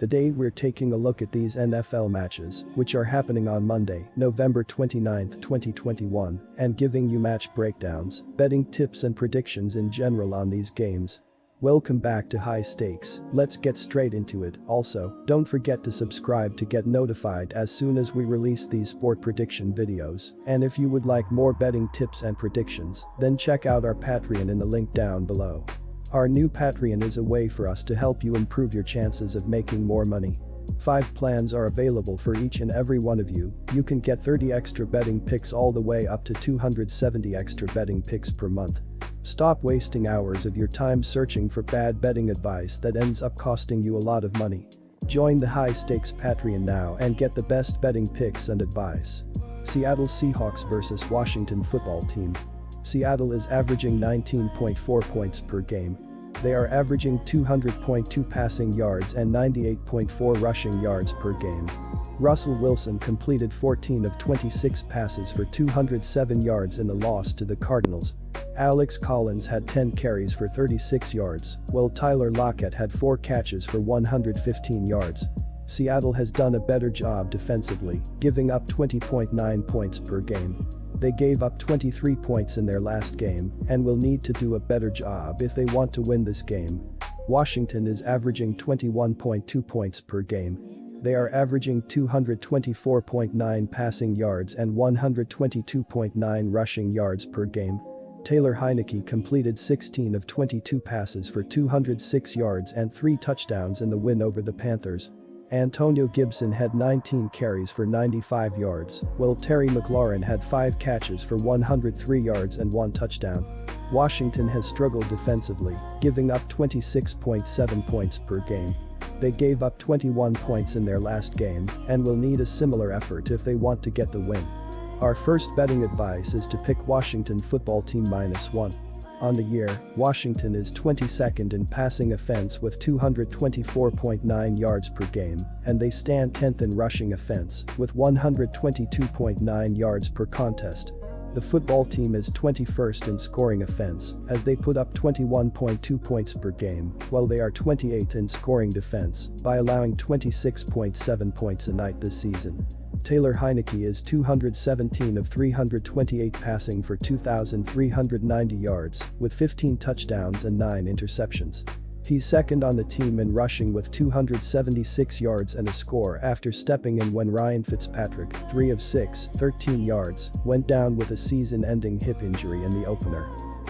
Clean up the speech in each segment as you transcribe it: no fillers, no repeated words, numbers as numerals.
Today we're taking a look at these NFL matches, which are happening on Monday, November 29, 2021, and giving you match breakdowns, betting tips and predictions in general on these games. Welcome back to High Stakes, let's get straight into it. Also, don't forget to subscribe to get notified as soon as we release these sport prediction videos, and if you would like more betting tips and predictions, then check out our Patreon in the link down below. Our new Patreon is a way for us to help you improve your chances of making more money. 5 plans are available for each and every one of you. You can get 30 extra betting picks all the way up to 270 extra betting picks per month. Stop wasting hours of your time searching for bad betting advice that ends up costing you a lot of money. Join the High Stakes Patreon now and get the best betting picks and advice. Seattle Seahawks vs Washington Football Team. Seattle is averaging 19.4 points per game. They are averaging 200.2 passing yards and 98.4 rushing yards per game. Russell Wilson completed 14 of 26 passes for 207 yards in the loss to the Cardinals. Alex Collins had 10 carries for 36 yards, while Tyler Lockett had 4 catches for 115 yards. Seattle has done a better job defensively, giving up 20.9 points per game. They gave up 23 points in their last game and will need to do a better job if they want to win this game. Washington is averaging 21.2 points per game. They are averaging 224.9 passing yards and 122.9 rushing yards per game. Taylor Heinicke completed 16 of 22 passes for 206 yards and 3 touchdowns in the win over the Panthers. Antonio Gibson had 19 carries for 95 yards, while Terry McLaurin had 5 catches for 103 yards and 1 touchdown. Washington has struggled defensively, giving up 26.7 points per game. They gave up 21 points in their last game and will need a similar effort if they want to get the win. Our first betting advice is to pick Washington Football Team -1. On the year, Washington is 22nd in passing offense with 224.9 yards per game, and they stand 10th in rushing offense with 122.9 yards per contest. The football team is 21st in scoring offense, as they put up 21.2 points per game, while they are 28th in scoring defense by allowing 26.7 points a night this season. Taylor Heinicke is 217 of 328 passing for 2,390 yards, with 15 touchdowns and 9 interceptions. He's second on the team in rushing with 276 yards and a score after stepping in when Ryan Fitzpatrick, 3 of 6, 13 yards, went down with a season-ending hip injury in the opener.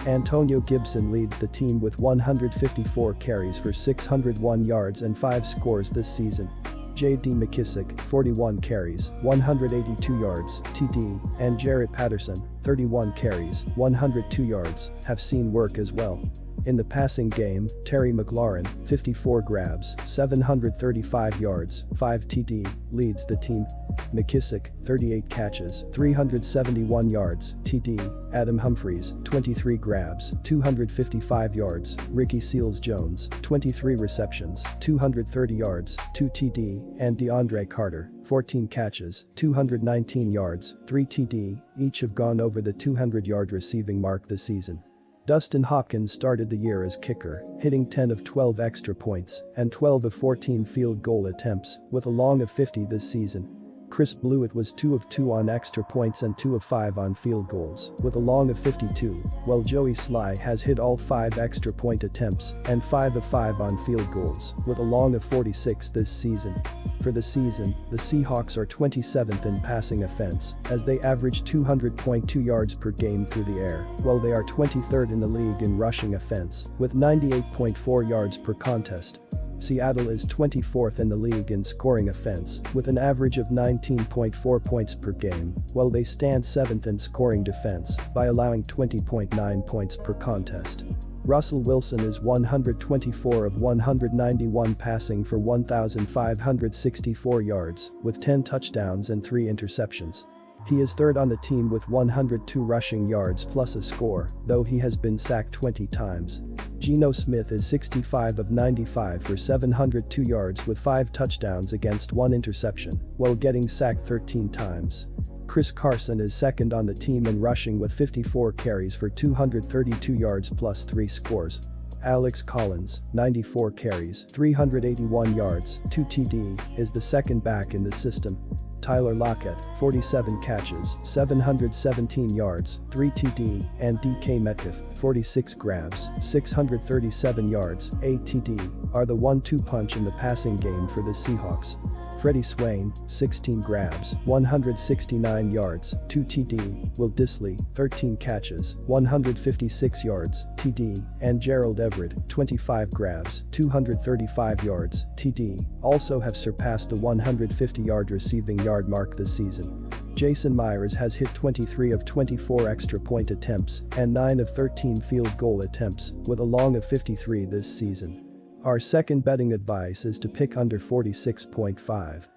Antonio Gibson leads the team with 154 carries for 601 yards and 5 scores this season. J.D. McKissic, 41 carries, 182 yards, TD, and Jarrett Patterson, 31 carries, 102 yards, have seen work as well. In the passing game, Terry McLaurin, 54 grabs, 735 yards, 5 TD, leads the team. McKissic, 38 catches, 371 yards, TD. Adam Humphries, 23 grabs, 255 yards. Ricky Seals-Jones, 23 receptions, 230 yards, 2 TD, and DeAndre Carter, 14 catches, 219 yards, 3 TD, each have gone over the 200-yard receiving mark this season. Dustin Hopkins started the year as kicker, hitting 10 of 12 extra points and 12 of 14 field goal attempts, with a long of 50 this season. Chris Blewett was 2 of 2 on extra points and 2 of 5 on field goals, with a long of 52, while Joey Sly has hit all 5 extra point attempts and 5 of 5 on field goals, with a long of 46 this season. For the season, the Seahawks are 27th in passing offense, as they average 200.2 yards per game through the air, while they are 23rd in the league in rushing offense, with 98.4 yards per contest. Seattle is 24th in the league in scoring offense, with an average of 19.4 points per game, while they stand 7th in scoring defense by allowing 20.9 points per contest. Russell Wilson is 124 of 191 passing for 1,564 yards, with 10 touchdowns and 3 interceptions. He is third on the team with 102 rushing yards plus a score, though he has been sacked 20 times. Geno Smith is 65 of 95 for 702 yards with 5 touchdowns against 1 interception, while getting sacked 13 times. Chris Carson is second on the team in rushing with 54 carries for 232 yards plus 3 scores. Alex Collins, 94 carries, 381 yards, 2 TD, is the second back in the system. Tyler Lockett, 47 catches, 717 yards, 3 TD, and DK Metcalf, 46 grabs, 637 yards, 8 TD, are the 1-2 punch in the passing game for the Seahawks. Freddie Swain, 16 grabs, 169 yards, 2 TD, Will Dissly, 13 catches, 156 yards, TD, and Gerald Everett, 25 grabs, 235 yards, TD, also have surpassed the 150-yard receiving yard mark this season. Jason Myers has hit 23 of 24 extra point attempts and 9 of 13 field goal attempts, with a long of 53 this season. Our second betting advice is to pick under 46.5.